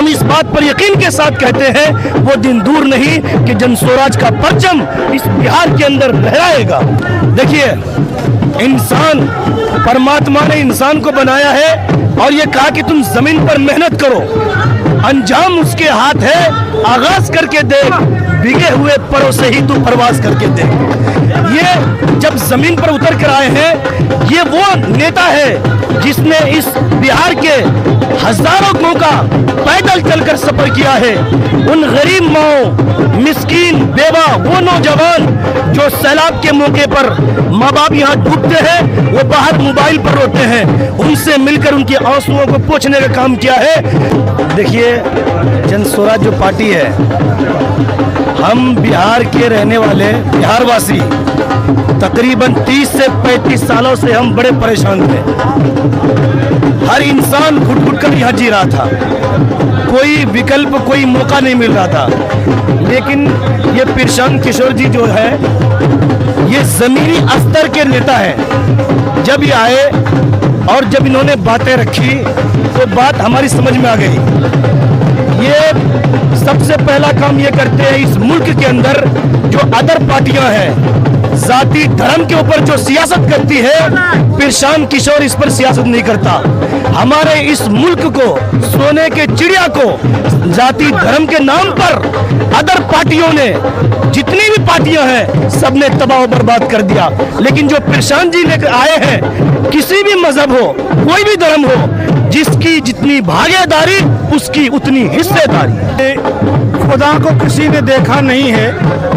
हम इस बात पर यकीन के साथ कहते हैं वो दिन दूर नहीं कि जन स्वराज का परचम इस बिहार के अंदर लहराएगा। देखिए, इंसान, परमात्मा ने इंसान को बनाया है और ये कहा कि तुम जमीन पर मेहनत करो, अंजाम उसके हाथ है, आगाज करके देख, भीगे हुए परों से ही तू प्रवास करके देख। ये जब जमीन पर उतर कर आए हैं, ये वो नेता है जिसने इस बिहार के हजारों गांव का पैदल चलकर सफर किया है। उन गरीब माओ, मिस्कीन, बेवा, वो नौजवान जो सैलाब के मौके पर माँ बाप यहाँ डूबते हैं, वो बाहर मोबाइल पर रोते हैं, उनसे मिलकर उनके आंसुओं को पोंछने का काम किया है। देखिए, जन स्वराज जो पार्टी है, हम बिहार के रहने वाले बिहारवासी तकरीबन 30 से 35 सालों से हम बड़े परेशान थे। हर इंसान घुट-घुट कर यहाँ जी रहा था, कोई विकल्प, कोई मौका नहीं मिल रहा था। लेकिन ये प्रशांत किशोर जी जो है, ये जमीनी स्तर के नेता हैं। जब ये आए और जब इन्होंने बातें रखी तो बात हमारी समझ में आ गई। ये सबसे पहला काम ये करते हैं, इस मुल्क के अंदर जो अदर पार्टियां हैं, जाति धर्म के ऊपर जो सियासत करती है, प्रशांत किशोर इस पर सियासत नहीं करता। हमारे इस मुल्क को, सोने के चिड़िया को जाति धर्म के नाम पर अदर पार्टियों ने, जितनी भी पार्टियां हैं, सबने तबाह बर्बाद कर दिया। लेकिन जो प्रशांत जी लेकर आए हैं, किसी भी मजहब हो, कोई भी धर्म हो, जिसकी जितनी भागीदारी उसकी उतनी हिस्सेदारी। खुदा को किसी ने देखा नहीं है,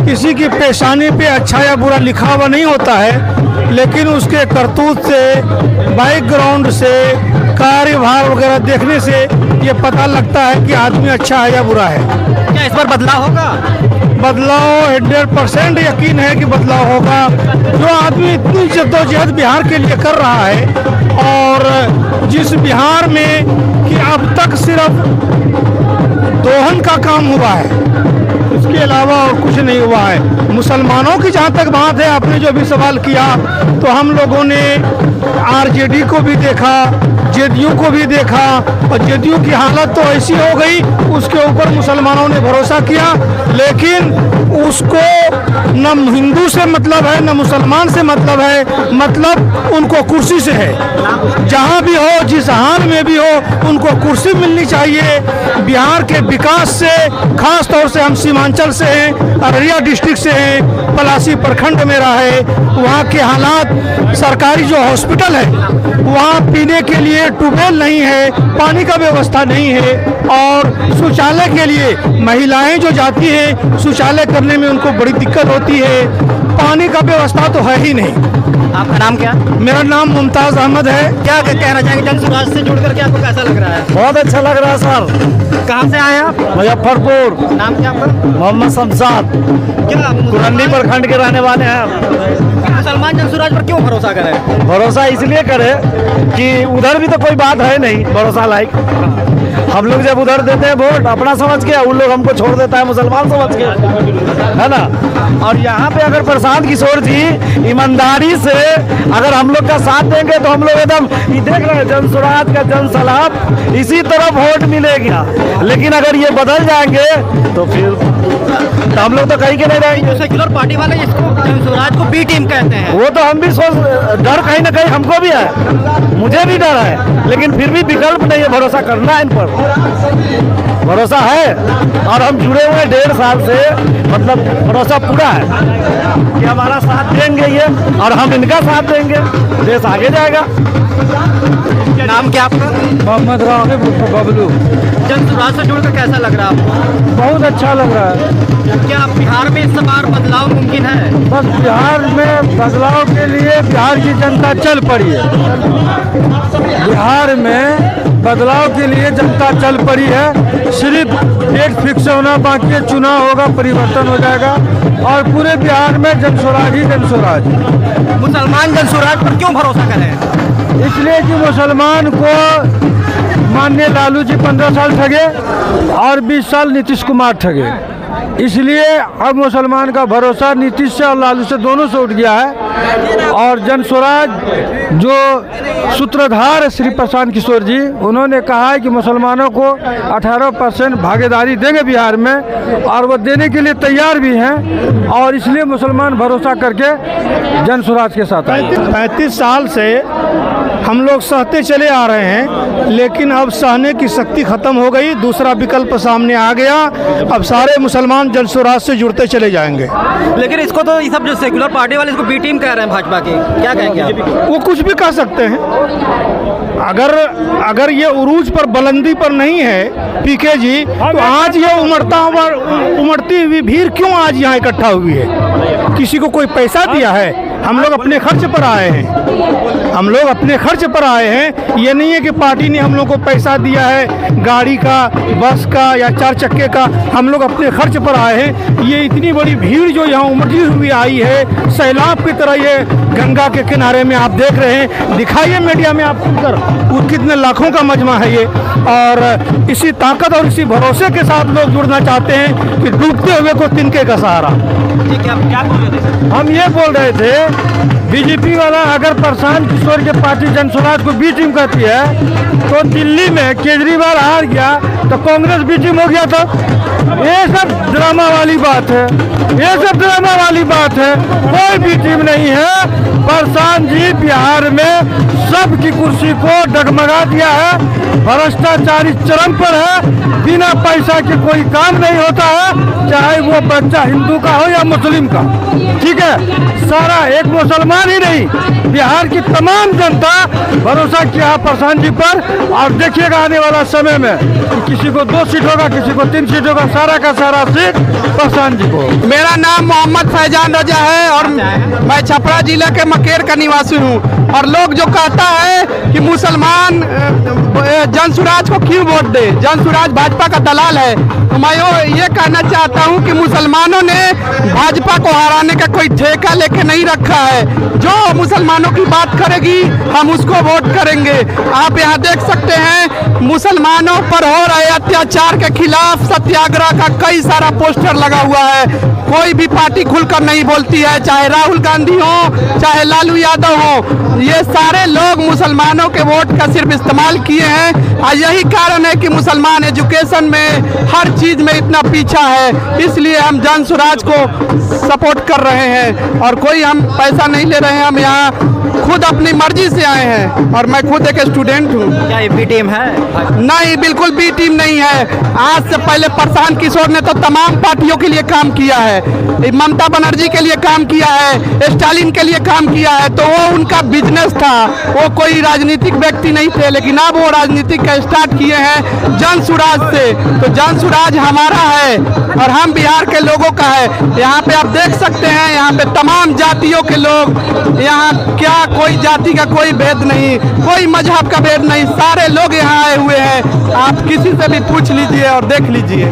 किसी की पेशानी पे अच्छा या बुरा लिखा हुआ नहीं होता है, लेकिन उसके करतूत से, बैकग्राउंड से, कार्यभार वगैरह देखने से ये पता लगता है कि आदमी अच्छा है या बुरा है। क्या इस बार बदलाव होगा? बदलाव 100% यकीन है कि बदलाव होगा। जो आदमी इतनी जद्दोजहद बिहार के लिए कर रहा है, और जिस बिहार में कि अब तक सिर्फ दोहन का काम हुआ है, इसके अलावा और कुछ नहीं हुआ है। मुसलमानों की जहाँ तक बात है, आपने जो भी सवाल किया, तो हम लोगों ने आरजेडी को भी देखा, जेडीयू को भी देखा, और जेडीयू की हालत तो ऐसी हो गई, उसके ऊपर मुसलमानों ने भरोसा किया, लेकिन उसको न हिंदू से मतलब है, न मुसलमान से मतलब है, मतलब उनको कुर्सी से है। जहाँ भी हो, जिस हाल में भी हो, उनको कुर्सी मिलनी चाहिए। बिहार के विकास से, खास तौर से हम सीमांचल से हैं, अररिया डिस्ट्रिक्ट से हैं, पलासी प्रखंड में रहा है, वहाँ के हालात, सरकारी जो हॉस्पिटल है, वहाँ पीने के लिए ट्यूबवेल नहीं है, पानी का व्यवस्था नहीं है, और शौचालय के लिए महिलाएं जो जाती हैं, शौचालय करने में उनको बड़ी दिक्कत होती है। पानी का व्यवस्था तो है ही नहीं। आपका नाम क्या? मेरा नाम मुमताज अहमद है। क्या कहना चाहेंगे जन स्वराज से जुड़ करके, आपको कैसा लग रहा है? बहुत अच्छा लग रहा है सर। कहाँ से आए आप? मुजफ्फरपुर। नाम क्या आपका? मोहम्मद शमशाद। क्या कुरंडी प्रखंड के रहने वाले हैं। मुसलमान जन स्वराज पर क्यों भरोसा करें? भरोसा इसलिए करे कि उधर भी तो कोई बात है नहीं भरोसा लायक। हम लोग जब उधर देते हैं वोट अपना समझ के, उन लोग हमको छोड़ देता है मुसलमान समझ के, है ना। और यहाँ पे अगर प्रशांत किशोर जी ईमानदारी से अगर हम लोग का साथ देंगे तो हम लोग एकदम, ये देख रहे हैं जन स्वराज का जन सलाब, इसी तरह वोट मिलेगा। लेकिन अगर ये बदल जाएंगे तो फिर तो हम लोग तो कहीं के नहीं रहेंगे। सेक्युलर पार्टी वाले इसको जन स्वराज को बी टीम कहते हैं। वो तो हम भी सोच, डर कहीं ना कहीं हमको भी है, मुझे भी डर है, लेकिन फिर भी विकल्प नहीं है, भरोसा करना है इन पर। भरोसा है और हम जुड़े हुए 1.5 साल से, मतलब भरोसा पूरा है कि हमारा साथ देंगे ये, और हम इनका साथ देंगे, देश आगे जाएगा। नाम क्या आपका? मोहम्मद रागिब बबलू। जन स्वराज से जुड़कर कैसा लग रहा है आपको? बहुत अच्छा लग रहा है। क्या बिहार में इस बार बदलाव मुमकिन है? बस बिहार में बदलाव के लिए बिहार की जनता चल पड़ी है। बिहार में बदलाव के लिए जनता चल पड़ी है। सिर्फ डेट फिक्स होना बाकी है, चुनाव होगा, परिवर्तन हो जाएगा, और पूरे बिहार में जन स्वराज ही जन स्वराज। मुसलमान जन स्वराज पर क्यों भरोसा करें? इसलिए कि मुसलमान को माननीय लालू जी 15 साल ठगे और 20 साल नीतीश कुमार ठगे। इसलिए अब मुसलमान का भरोसा नीतीश से और लालू से दोनों से उठ गया है। और जन स्वराज जो सूत्रधार है श्री प्रशांत किशोर जी, उन्होंने कहा है कि मुसलमानों को 18% भागीदारी देंगे बिहार में, और वो देने के लिए तैयार भी हैं। और इसलिए मुसलमान भरोसा करके जन स्वराज के साथ आए। 35 साल से हम लोग सहते चले आ रहे हैं, लेकिन अब सहने की शक्ति खत्म हो गई। दूसरा विकल्प सामने आ गया। अब सारे मुसलमान जन स्वराज से जुड़ते चले जाएंगे। लेकिन इसको तो ये सब जो सेक्युलर पार्टी वाले इसको बी टीम कह रहे हैं भाजपा की, क्या कहेंगे आप? वो कुछ भी कह सकते हैं। अगर ये उरूज पर, बुलंदी पर नहीं है पीके जी, तो आज ये उमड़ती हुई भीड़ क्यों आज यहाँ इकट्ठा हुई है? किसी को कोई पैसा दिया है? हम लोग अपने खर्च पर आए हैं। हम लोग अपने खर्च पर आए हैं। ये नहीं है कि पार्टी ने हम लोग को पैसा दिया है गाड़ी का, बस का या 4 चक्के का। हम लोग अपने खर्च पर आए हैं। ये इतनी बड़ी भीड़ जो यहाँ उमड़ी हुई आई है, सैलाब की तरह ये गंगा के किनारे में आप देख रहे हैं। दिखाइए मीडिया में आप खुलकर, वो कितने लाखों का मजमा है ये। और इसी ताकत और इसी भरोसे के साथ लोग जुड़ना चाहते हैं कि डूबते हुए को तिनके का सहारा। ठीक है, आप क्या बोल रहे थे? हम ये बोल रहे थे, बीजेपी वाला अगर प्रशांत किशोर के पार्टी जन स्वराज को बी टीम कहती है, तो दिल्ली में केजरीवाल हार गया तो कांग्रेस बी टीम हो गया। तो ये सब ड्रामा वाली बात है, ये सब ड्रामा वाली बात है। कोई बी टीम नहीं है। प्रशांत जी बिहार में सबकी कुर्सी को डगमगा दिया है। भ्रष्टाचारी चरम पर है। बिना पैसा के कोई काम नहीं होता है, चाहे वो बच्चा हिंदू का हो या मुस्लिम का। ठीक है, सारा एक मुसलमान ही नहीं, बिहार की तमाम जनता भरोसा किया प्रशांत जी पर। और देखिएगा आने वाला समय में कि किसी को 2 सीट होगा, किसी को 3 सीट होगा, सारा का सारा सीट प्रशांत जी को। मेरा नाम मोहम्मद फैजान रजा है और मैं छपरा जिला के मकेर का निवासी हूँ। और लोग जो कहता है कि मुसलमान जन स्वराज को क्यों वोट दे, जन स्वराज भाजपा का दलाल है, तो मैं ये कहना चाहता हूँ कि मुसलमानों ने भाजपा को हराने का कोई ठेका लेके नहीं रखा है। जो मुसलमानों की बात करेगी हम उसको वोट करेंगे। आप यहाँ देख सकते हैं मुसलमानों पर हो रहे अत्याचार के खिलाफ सत्याग्रह का कई सारा पोस्टर लगा हुआ है। कोई भी पार्टी खुलकर नहीं बोलती है, चाहे राहुल गांधी हो, चाहे लालू यादव हो। ये सारे लोग मुसलमानों के वोट का सिर्फ इस्तेमाल किए हैं। और यही कारण है कि मुसलमान एजुकेशन में, हर चीज में इतना पीछा है। इसलिए हम जन स्वराज को सपोर्ट कर रहे हैं और कोई हम पैसा नहीं ले रहे हैं। हम यहाँ खुद अपनी मर्जी से आए हैं और मैं खुद एक स्टूडेंट हूँ। क्या ये बी टीम है? नहीं, बिल्कुल बी टीम नहीं है। आज से पहले प्रशांत किशोर ने तो तमाम पार्टियों के लिए काम किया है। ममता बनर्जी के लिए काम किया है, स्टालिन के लिए काम किया है। तो वो उनका बिजनेस था, वो कोई राजनीतिक व्यक्ति नहीं थे। लेकिन अब वो राजनीतिक का स्टार्ट किए हैं जन स्वराज से। तो जन स्वराज हमारा है और हम बिहार के लोगों का है। यहाँ पे आप देख सकते हैं, यहाँ पे तमाम जातियों के लोग, यहाँ क्या कोई जाति का कोई भेद नहीं, कोई मजहब का भेद नहीं, सारे लोग यहाँ आए हुए हैं। आप किसी से भी पूछ लीजिए और देख लीजिए।